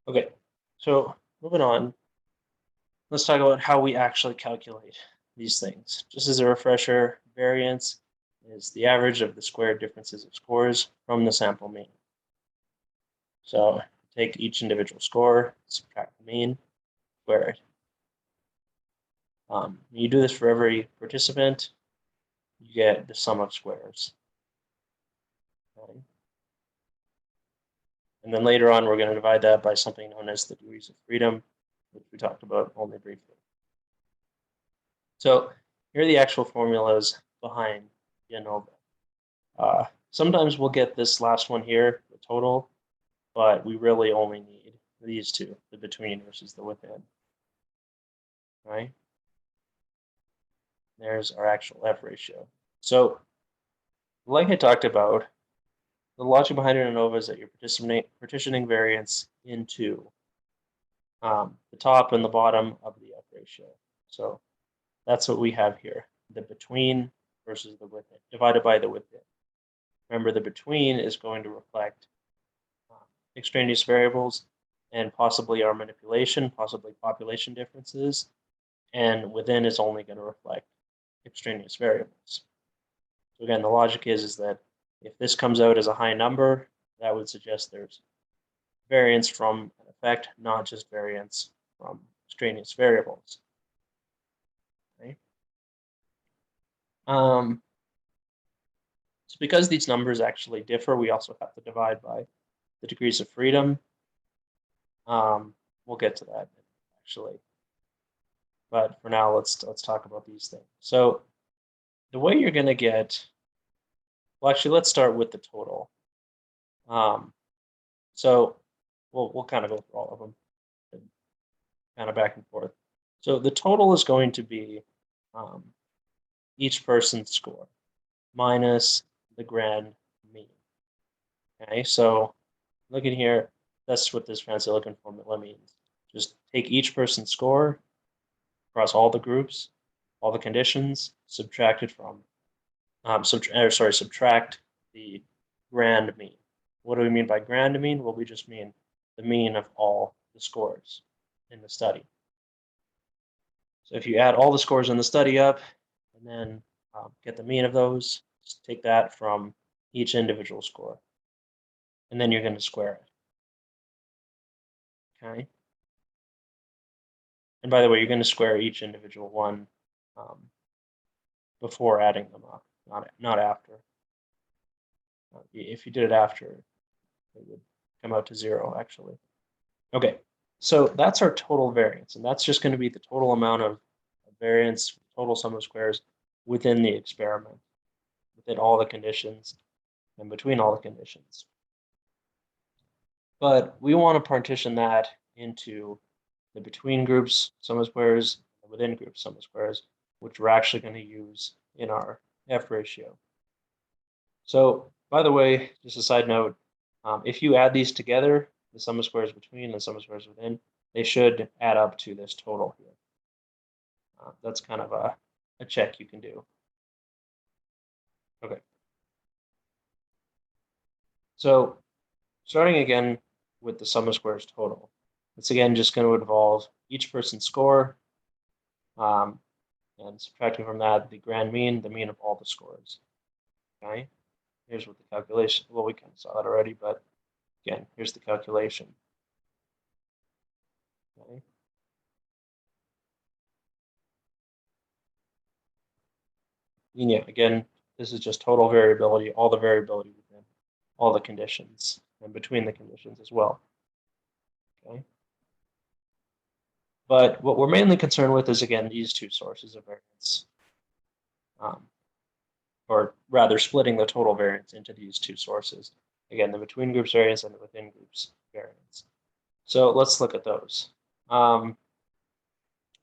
Okay, so moving on, let's talk about how we actually calculate these things. Just as a refresher, variance is the average of the squared differences of scores from the sample mean. So take each individual score, subtract the mean, square it. You do this for every participant, you get the sum of squares. Okay. And then later on, we're going to divide that by something known as the degrees of freedom, which we talked about only briefly. So here are the actual formulas behind the ANOVA. Sometimes we'll get this last one here, the total, but we really only need these two, the between versus the within. Right? There's our actual F ratio. So like I talked about, the logic behind an ANOVA is that you're partitioning variance into the top and the bottom of the F ratio. So that's what we have here, the between versus the within, divided by the within. Remember, the between is going to reflect extraneous variables and possibly our manipulation, possibly population differences, and within is only going to reflect extraneous variables. So again, the logic is that if this comes out as a high number, that would suggest there's variance from an effect, not just variance from extraneous variables. Okay. So because these numbers actually differ, we also have to divide by the degrees of freedom. We'll get to that actually. But for now, let's talk about these things. So the way you're going to get, well, actually, let's start with the total. So we'll kind of go through all of them, and kind of back and forth. So the total is going to be each person's score minus the grand mean. Okay, so look at here. That's what this fancy looking formula means. Just take each person's score across all the groups, all the conditions, subtract it from, subtract the grand mean. What do we mean by grand mean? Well, we just mean the mean of all the scores in the study. So if you add all the scores in the study up and then get the mean of those, just take that from each individual score. And then you're going to square it. Okay. And by the way, you're going to square each individual one before adding them up, not after. If you did it after, it would come out to 0, actually. Okay, so that's our total variance, and that's just going to be the total amount of variance, total sum of squares within the experiment, within all the conditions, and between all the conditions. But we want to partition that into the between groups sum of squares, and the within groups sum of squares, which we're actually going to use in our F ratio. So, by the way, just a side note, if you add these together, the sum of squares between and the sum of squares within, they should add up to this total here. That's kind of a check you can do. Okay. So starting again with the sum of squares total, it's again just going to involve each person's score and subtracting from that the grand mean, the mean of all the scores. Okay. Here's what the calculation, well, we kind of saw that already, but again, here's the calculation. Okay. And yeah, again, this is just total variability, all the variability within all the conditions and between the conditions as well. Okay. But what we're mainly concerned with is, again, these two sources of variance, or rather splitting the total variance into these two sources. Again, the between groups variance and the within groups variance. So let's look at those.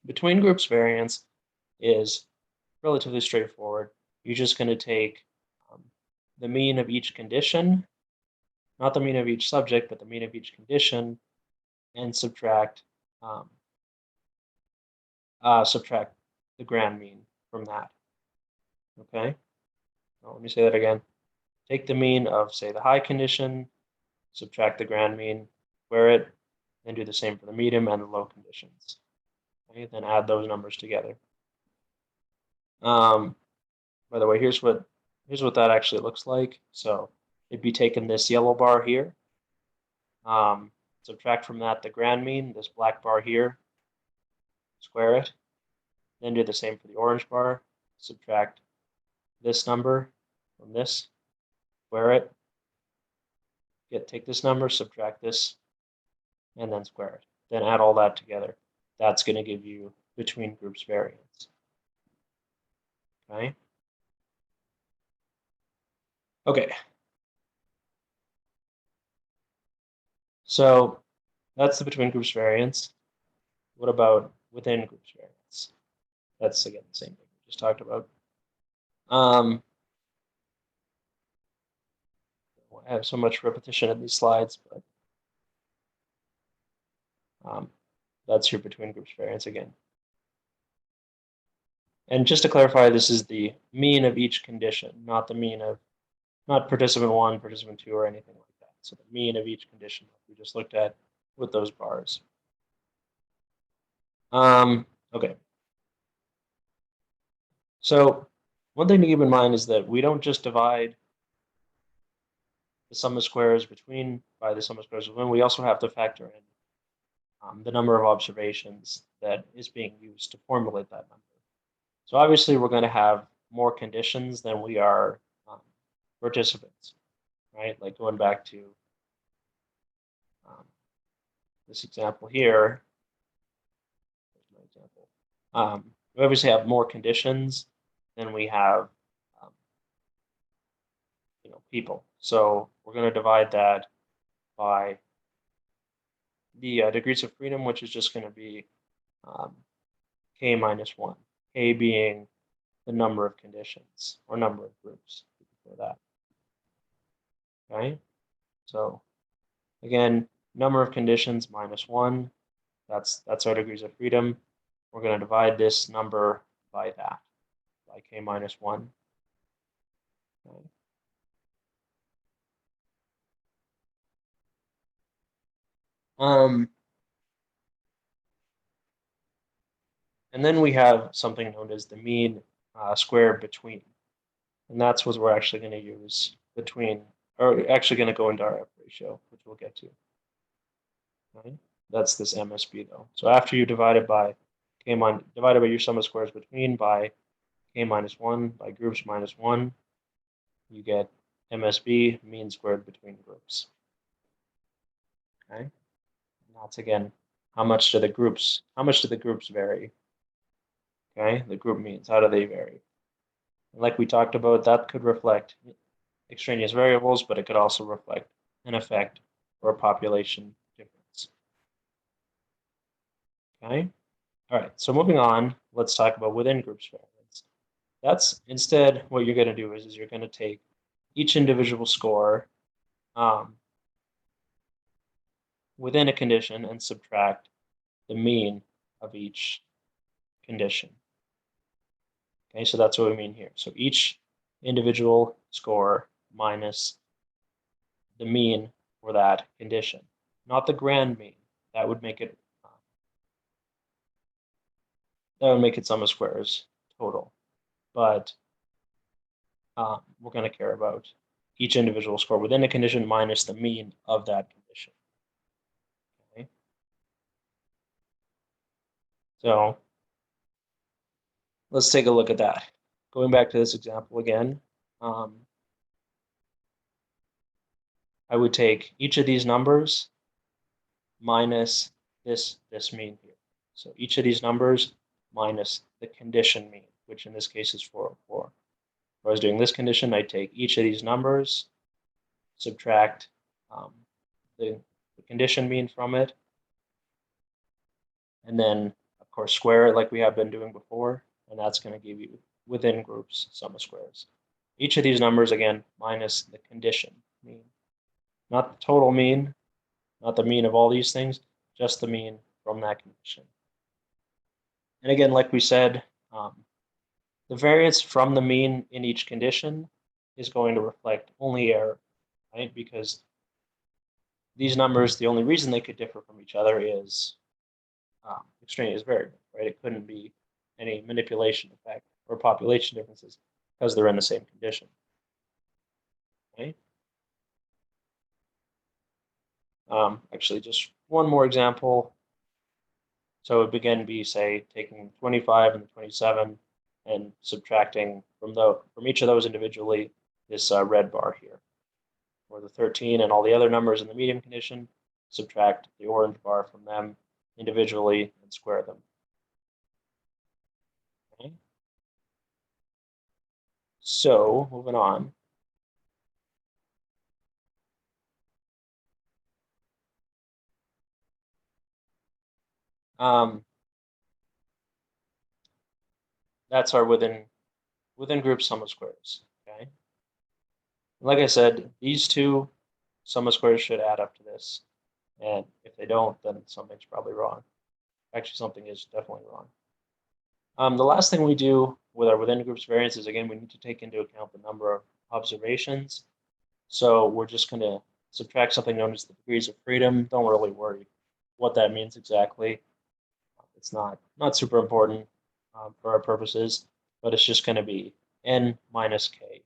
Between groups variance is relatively straightforward. You're just going to take the mean of each condition, not the mean of each subject, but the mean of each condition, and subtract the grand mean from that. Okay, well, let me say that again. Take the mean of, say, the high condition, subtract the grand mean, square it, then do the same for the medium and the low conditions. Okay, then add those numbers together. By the way, here's what that actually looks like. So it'd be taking this yellow bar here, subtract from that the grand mean, this black bar here, square it, then do the same for the orange bar, subtract this number from this, square it, take this number, subtract this, and then square it. Then add all that together. That's going to give you between groups variance. Okay. Okay. So that's the between groups variance. What about within groups variance? That's again the same thing we just talked about. I have so much repetition in these slides, but that's your between groups variance again. And just to clarify, this is the mean of each condition, not the mean of, not participant 1, participant 2, or anything like that. So the mean of each condition we just looked at with those bars. Okay. So one thing to keep in mind is that we don't just divide the sum of squares between by the sum of squares within. We also have to factor in the number of observations that is being used to formulate that number. So obviously we're going to have more conditions than we are participants, right? Like going back to this example here. Here's my example. We obviously have more conditions than we have people. So we're going to divide that by the degrees of freedom, which is just going to be k minus 1, k being the number of conditions or number of groups for that. Okay, so again, number of conditions minus 1, that's our degrees of freedom. We're going to divide this number by that, by k minus 1. Okay. And then we have something known as the mean squared between. And that's what we're actually going to use between, or actually going to go into our F ratio, which we'll get to. Right? That's this MSB though. So after you divide it by divided by your sum of squares between by k minus 1 by groups minus 1, you get MSB, mean squared between groups. Okay. And that's again, how much do the groups vary? Okay, the group means, how do they vary? And like we talked about, that could reflect extraneous variables, but it could also reflect an effect or a population difference. Okay, all right, so moving on, let's talk about within groups variance. That's instead what you're going to do is you're going to take each individual score within a condition and subtract the mean of each condition. Okay, so that's what we mean here. So each individual score minus the mean for that condition, not the grand mean. That would make it sum of squares total. But we're going to care about each individual score within a condition minus the mean of that condition. Okay. So let's take a look at that. Going back to this example again, I would take each of these numbers minus this mean here. So each of these numbers minus the condition mean, which in this case is 404. If I was doing this condition, I'd take each of these numbers, subtract the condition mean from it, and then, of course, square it like we have been doing before, and that's going to give you within groups sum of squares. Each of these numbers, again, minus the condition mean. Not the total mean, not the mean of all these things, just the mean from that condition. And again, like we said, the variance from the mean in each condition is going to reflect only error, right? Because these numbers, the only reason they could differ from each other is extraneous variable, right? It couldn't be any manipulation effect or population differences because they're in the same condition, right? Actually, just one more example. So it would again be, say, taking 25 and 27 and subtracting from each of those individually this red bar here, or the 13 and all the other numbers in the medium condition, subtract the orange bar from them individually and square them. Okay. So moving on. That's our within group sum of squares. Okay. Like I said, these two sum of squares should add up to this. And if they don't, then something's probably wrong. Actually, something is definitely wrong. The last thing we do with our within groups variance is, again, we need to take into account the number of observations. So we're just going to subtract something known as the degrees of freedom. Don't really worry what that means exactly. It's not super important for our purposes, but it's just going to be n minus k.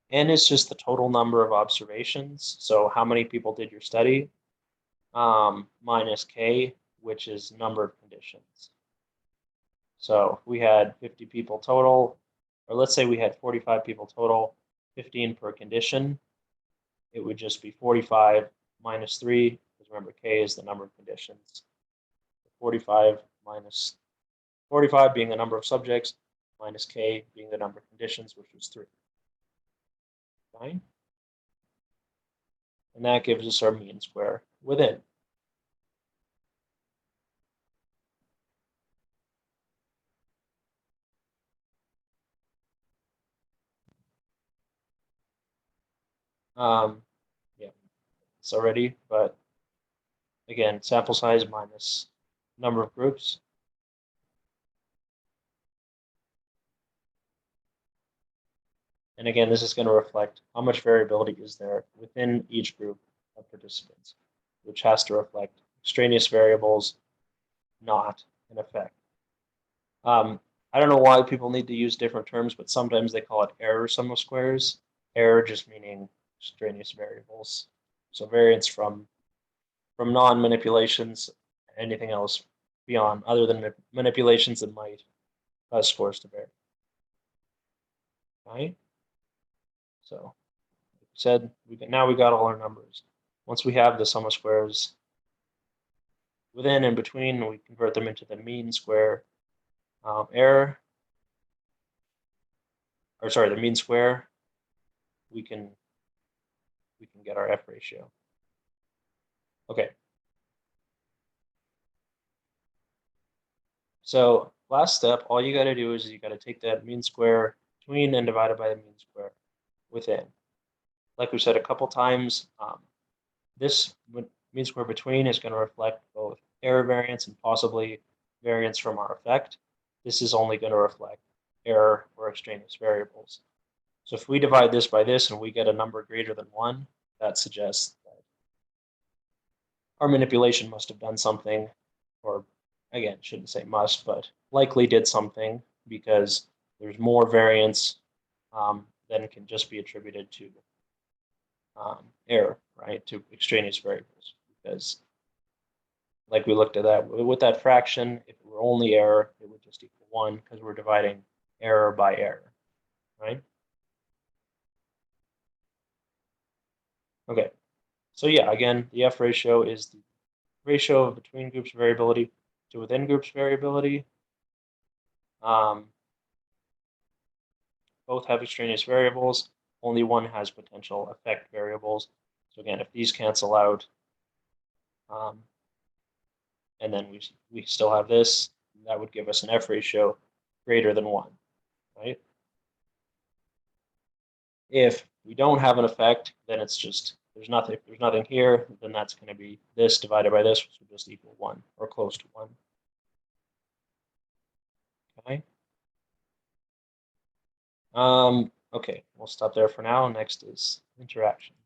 N is just the total number of observations. So how many people did your study? Minus k, which is number of conditions. So we had 50 people total, or let's say we had 45 people total, 15 per condition. It would just be 45 minus 3, because remember, k is the number of conditions. 45 minus 45 being the number of subjects, minus k being the number of conditions, which was 3. Fine. And that gives us our mean square within. Yeah, it's already, but again, sample size minus number of groups. And again, this is going to reflect how much variability is there within each group of participants, which has to reflect extraneous variables, not an effect. I don't know why people need to use different terms, but sometimes they call it error sum of squares. Error just meaning extraneous variables. So variance from non-manipulations, anything else beyond other than manipulations that might cause scores to vary. Right? So, like I said, now we got all our numbers. Once we have the sum of squares within and between, we convert them into the mean square error, or sorry, the mean square. We can get our F ratio. Okay. So last step, all you got to do is you got to take that mean square between and divide it by the mean square within. Like we said a couple times, this mean square between is going to reflect both error variance and possibly variance from our effect. This is only going to reflect error or extraneous variables. So if we divide this by this and we get a number greater than 1, that suggests that our manipulation must have done something, or again, shouldn't say must, but likely did something, because there's more variance than can just be attributed to error, right, to extraneous variables. Because like we looked at that, with that fraction, if it were only error, it would just equal 1, because we're dividing error by error, right? Okay, so yeah, again, the F ratio is the ratio of between groups variability to within groups variability. Both have extraneous variables. Only one has potential effect variables. So again, if these cancel out, and then we still have this, that would give us an F ratio greater than 1, right? If we don't have an effect, then it's just there's nothing here, then that's going to be this divided by this, which will just equal 1 or close to 1. Okay. Okay, we'll stop there for now. Next is interactions.